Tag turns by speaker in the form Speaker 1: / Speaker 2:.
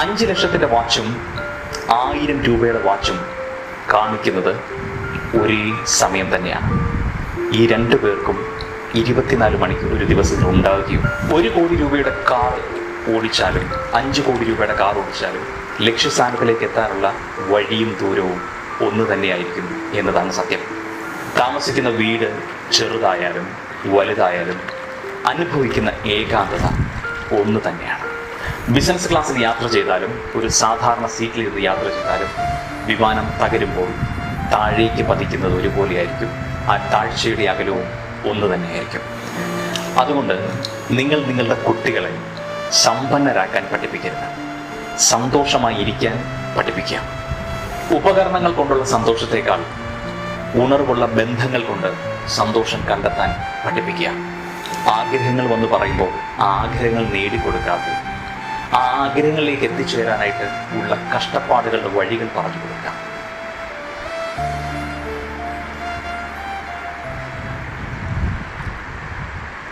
Speaker 1: 5,00,000 വാച്ചും 1,000 രൂപയുടെ വാച്ചും കാണിക്കുന്നത് ഒരേ സമയം തന്നെയാണ്. ഈ 2 പേർക്കും 24 മണിക്കൂർ ഒരു ദിവസത്തിൽ ഉണ്ടാവുകയും 1 കോടി രൂപയുടെ കാർ ഓടിച്ചാലും 5 കോടി രൂപയുടെ കാർ ഓടിച്ചാലും ലക്ഷ്യസ്ഥാനത്തിലേക്ക് എത്താനുള്ള വഴിയും ദൂരവും ഒന്ന് തന്നെയായിരിക്കും എന്നതാണ് സത്യം. താമസിക്കുന്ന വീട് ചെറുതായാലും വലുതായാലും അനുഭവിക്കുന്ന ഏകാന്തത ഒന്ന് തന്നെയാണ്. ബിസിനസ് ക്ലാസ്സിൽ യാത്ര ചെയ്താലും ഒരു സാധാരണ സീറ്റിലിരുന്ന് യാത്ര ചെയ്താലും വിമാനം തകരുമ്പോൾ താഴേക്ക് പതിക്കുന്നത് ഒരുപോലെയായിരിക്കും. ആ താഴ്ചയുടെ അകലവും ഒന്ന് തന്നെയായിരിക്കും. അതുകൊണ്ട് നിങ്ങൾ നിങ്ങളുടെ കുട്ടികളെ സമ്പന്നരാക്കാൻ പഠിപ്പിക്കരുത്, സന്തോഷമായി ഇരിക്കാൻ പഠിപ്പിക്കുക. ഉപകരണങ്ങൾ കൊണ്ടുള്ള സന്തോഷത്തേക്കാൾ ഉണർവുള്ള ബന്ധങ്ങൾ കൊണ്ട് സന്തോഷം കണ്ടെത്താൻ പഠിപ്പിക്കുക. ആഗ്രഹങ്ങൾ വന്ന് പറയുമ്പോൾ ആ ആഗ്രഹങ്ങൾ നേടിക്കൊടുക്കാതെ ആ ആഗ്രഹങ്ങളിലേക്ക് എത്തിച്ചേരാനായിട്ട് ഉള്ള കഷ്ടപ്പാടുകളുടെ വഴികൾ പറഞ്ഞു കൊടുക്കുക.